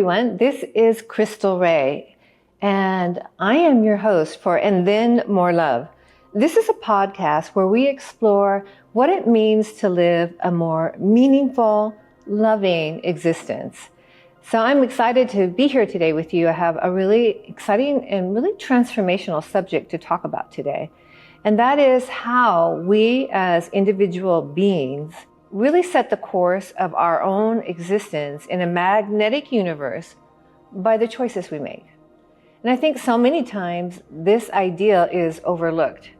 everyone. This is Chrystal Rae, and I am your host for And Then More Love. This is a podcast where we explore what it means to live a more meaningful, loving existence. So I'm excited to be here today with you. I have a really exciting and really transformational subject to talk about today. And that is how we as individual beings really set the course of our own existence in a magnetic universe by the choices we make. And I think so many times this idea is overlooked.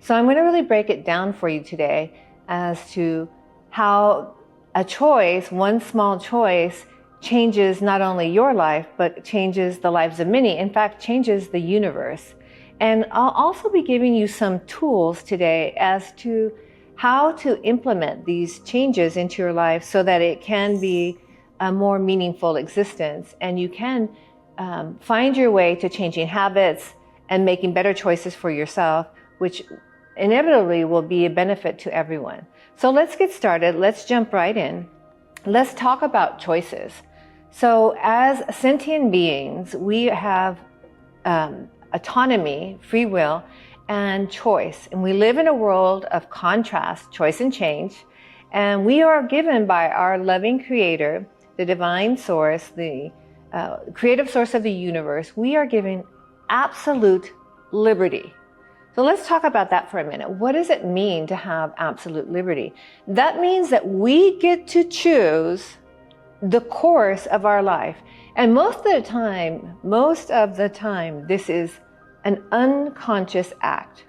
So I'm going to really break it down for you today as to how a choice, one small choice, changes not only your life, but changes the lives of many. In fact, changes the universe. And I'll also be giving you some tools today as to how to implement these changes into your life so that it can be a more meaningful existence, and you can find your way to changing habits and making better choices for yourself, which inevitably will be a benefit to everyone. So let's get started. Let's jump right in. Let's talk about choices. So as sentient beings, we have autonomy, free will, and choice. And we live in a world of contrast, choice and change. And we are given by our loving creator, the divine source, the creative source of the universe, we are given absolute liberty. So let's talk about that for a minute. What does it mean to have absolute liberty? That means that we get to choose the course of our life. And most of the time, this is an unconscious act.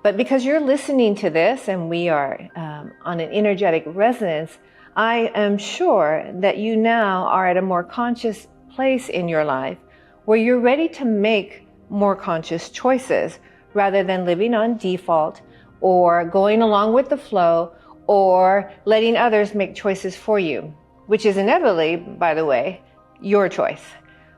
But because you're listening to this and we are on an energetic resonance, I am sure that you now are at a more conscious place in your life where you're ready to make more conscious choices rather than living on default or going along with the flow or letting others make choices for you, which is inevitably, by the way, your choice.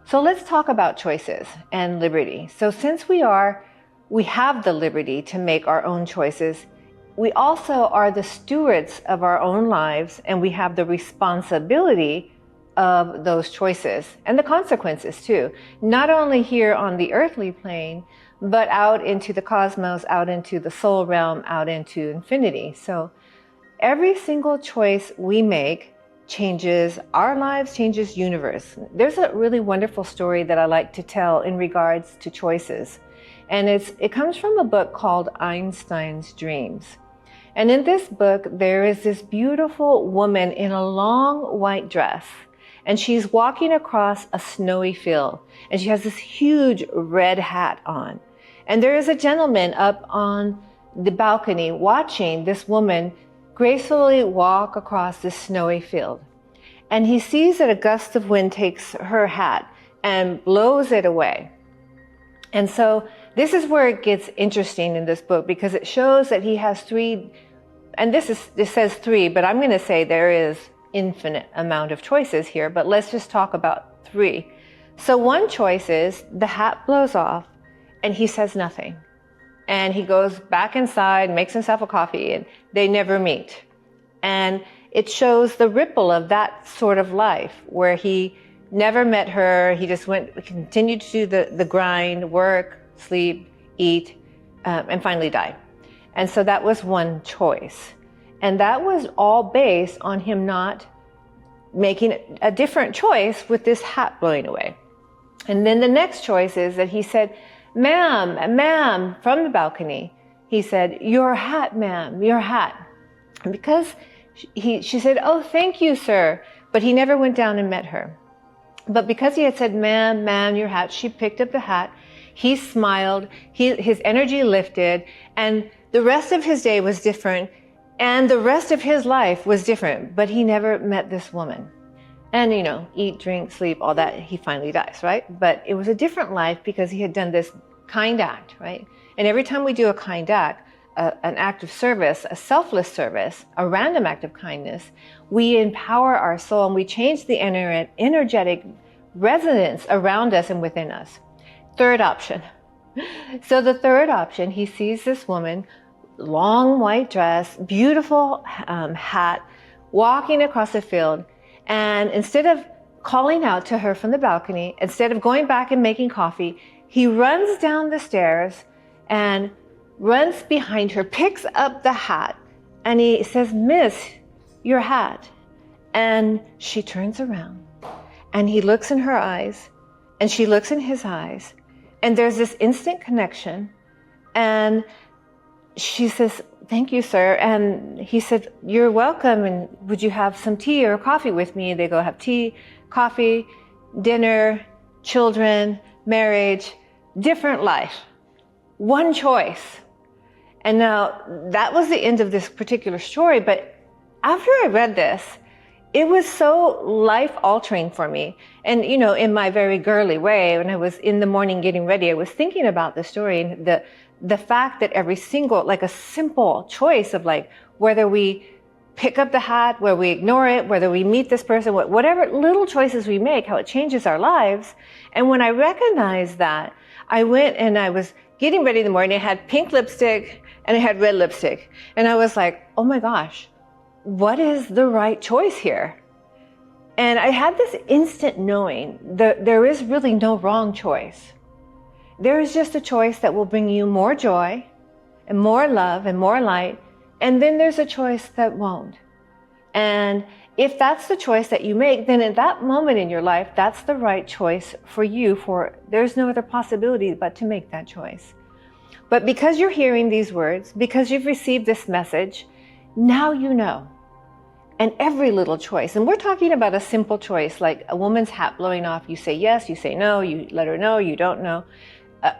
So let's talk about choices and liberty. So since we have the liberty to make our own choices, we also are the stewards of our own lives, and we have the responsibility of those choices and the consequences too, not only here on the earthly plane, but out into the cosmos, out into the soul realm, out into infinity. So every single choice we make changes our lives, changes universe. There's a really wonderful story that I like to tell in regards to choices. And it comes from a book called Einstein's Dreams. And in this book, there is this beautiful woman in a long white dress. And she's walking across a snowy field. And she has this huge red hat on. And there is a gentleman up on the balcony watching this woman gracefully walk across this snowy field. And he sees that a gust of wind takes her hat and blows it away. And so this is where it gets interesting in this book, because it shows that he has three, and this says three, but I'm going to say there is infinite amount of choices here, but let's just talk about three. So one choice is the hat blows off and he says nothing. And he goes back inside, makes himself a coffee, and they never meet. And it shows the ripple of that sort of life where he never met her. He just continued to do the grind, work, sleep, eat, and finally die. And so that was one choice. And that was all based on him not making a different choice with this hat blowing away. And then the next choice is that he said, ma'am, from the balcony, he said, your hat, ma'am, your hat. And because she said, oh, thank you, sir. But he never went down and met her. But because he had said, ma'am, your hat, she picked up the hat. He smiled, his energy lifted, and the rest of his day was different, and the rest of his life was different, but he never met this woman. And, eat, drink, sleep, all that, he finally dies, right? But it was a different life because he had done this kind act, right? And every time we do a kind act, an act of service, a selfless service, a random act of kindness, we empower our soul and we change the energetic resonance around us and within us. Third option. So the third option, he sees this woman, long white dress, beautiful hat, walking across the field. And instead of calling out to her from the balcony. Instead of going back and making coffee, he runs down the stairs and runs behind her, picks up the hat, and he says, "Miss, your hat." And she turns around and he looks in her eyes and she looks in his eyes, and there's this instant connection. And she says, "Thank you, sir." And he said, "You're welcome. And would you have some tea or coffee with me?" They go have tea, coffee, dinner, children, marriage, different life, one choice. And now that was the end of this particular story. But after I read this, it was so life altering for me. And, you know, in my very girly way, when I was in the morning getting ready, I was thinking about the story and the fact that every single, like a simple choice of like, whether we pick up the hat, whether we ignore it, whether we meet this person, whatever little choices we make, how it changes our lives. And when I recognized that, I went and I was getting ready in the morning. I had pink lipstick and I had red lipstick. And I was like, oh my gosh, what is the right choice here? And I had this instant knowing that there is really no wrong choice. There is just a choice that will bring you more joy and more love and more light. And then there's a choice that won't. And if that's the choice that you make, then at that moment in your life, that's the right choice for you. There's no other possibility but to make that choice. But because you're hearing these words, because you've received this message, now you know. And every little choice, and we're talking about a simple choice, like a woman's hat blowing off. You say yes, you say no, you let her know, you don't know.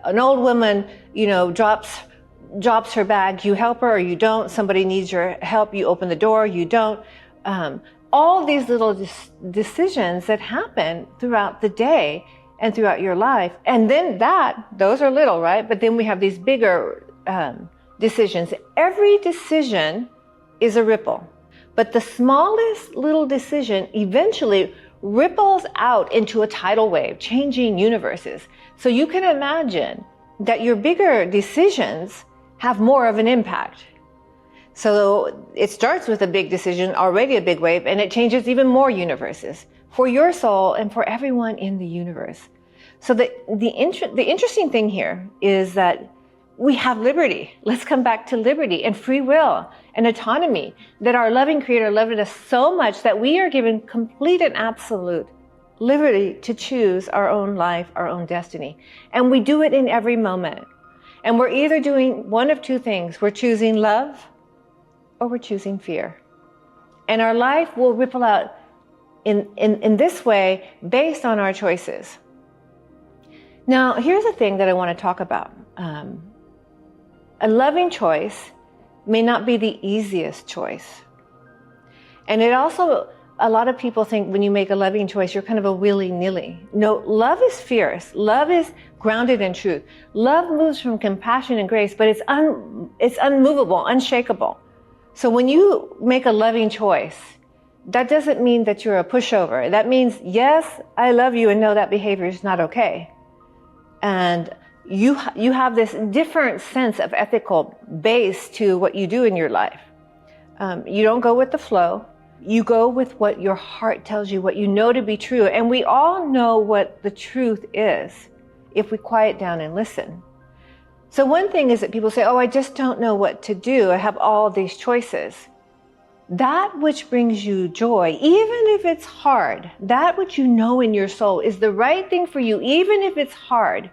An old woman, you know, drops her bag, you help her or you don't. Somebody needs your help, you open the door, you don't. All these little decisions that happen throughout the day and throughout your life. And then those are little, right? But then we have these bigger decisions. Every decision is a ripple. But the smallest little decision eventually ripples out into a tidal wave, changing universes. So you can imagine that your bigger decisions have more of an impact. So it starts with a big decision, already a big wave, and it changes even more universes for your soul and for everyone in the universe. So the interesting thing here is that we have liberty. Let's come back to liberty and free will and autonomy, that our loving Creator loved us so much that we are given complete and absolute liberty to choose our own life, our own destiny. And we do it in every moment. And we're either doing one of two things. We're choosing love or we're choosing fear. And our life will ripple out in this way based on our choices. Now, here's the thing that I want to talk about. A loving choice may not be the easiest choice. And it also, a lot of people think when you make a loving choice, you're kind of a willy-nilly. No, love is fierce. Love is grounded in truth. Love moves from compassion and grace, but it's unmovable, unshakable. So when you make a loving choice, that doesn't mean that you're a pushover. That means, yes, I love you, and no, that behavior is not okay. And you have this different sense of ethical base to what you do in your life. You don't go with the flow. You go with what your heart tells you, what you know to be true. And we all know what the truth is if we quiet down and listen. So one thing is that people say, oh, I just don't know what to do. I have all these choices. That which brings you joy, even if it's hard, that which you know in your soul is the right thing for you, even if it's hard,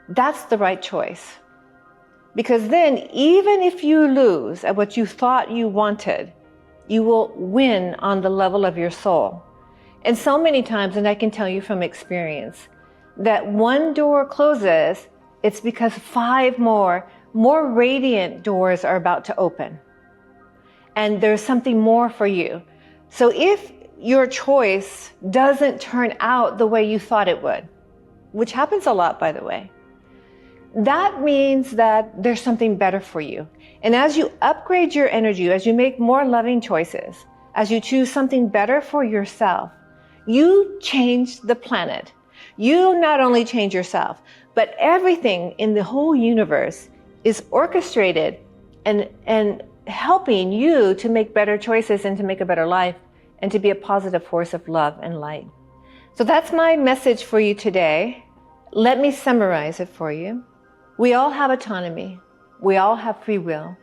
that's the right choice. Because then, even if you lose at what you thought you wanted, you will win on the level of your soul. And so many times, and I can tell you from experience, that one door closes, it's because 5 more radiant doors are about to open. And there's something more for you. So if your choice doesn't turn out the way you thought it would, which happens a lot, by the way, that means that there's something better for you. And as you upgrade your energy, as you make more loving choices, as you choose something better for yourself, you change the planet. You not only change yourself, but everything in the whole universe is orchestrated and helping you to make better choices and to make a better life and to be a positive force of love and light. So that's my message for you today. Let me summarize it for you. We all have autonomy. We all have free will.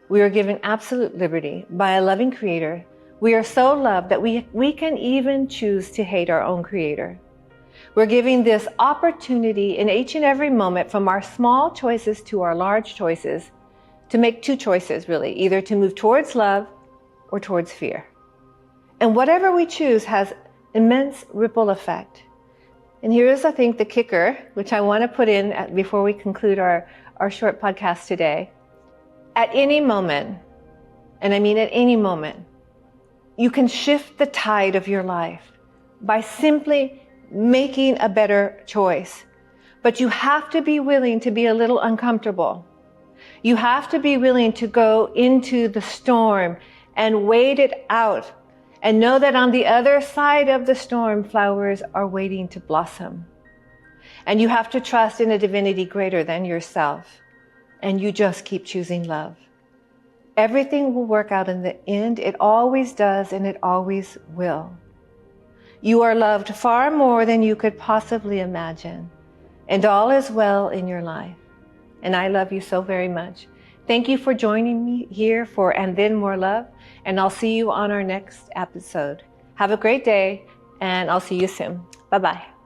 We are given absolute liberty by a loving creator. We are so loved that we can even choose to hate our own creator. We're giving this opportunity in each and every moment, from our small choices to our large choices, to make two choices really, either to move towards love or towards fear. And whatever we choose has immense ripple effect. And here's, I think, the kicker, which I want to put in before we conclude our short podcast today. At any moment, and I mean at any moment, you can shift the tide of your life by simply making a better choice. But you have to be willing to be a little uncomfortable. You have to be willing to go into the storm and wait it out and know that on the other side of the storm, flowers are waiting to blossom. And you have to trust in a divinity greater than yourself. And you just keep choosing love. Everything will work out in the end. It always does, and it always will. You are loved far more than you could possibly imagine. And all is well in your life. And I love you so very much. Thank you for joining me here for And Then More Love. And I'll see you on our next episode. Have a great day, and I'll see you soon. Bye-bye.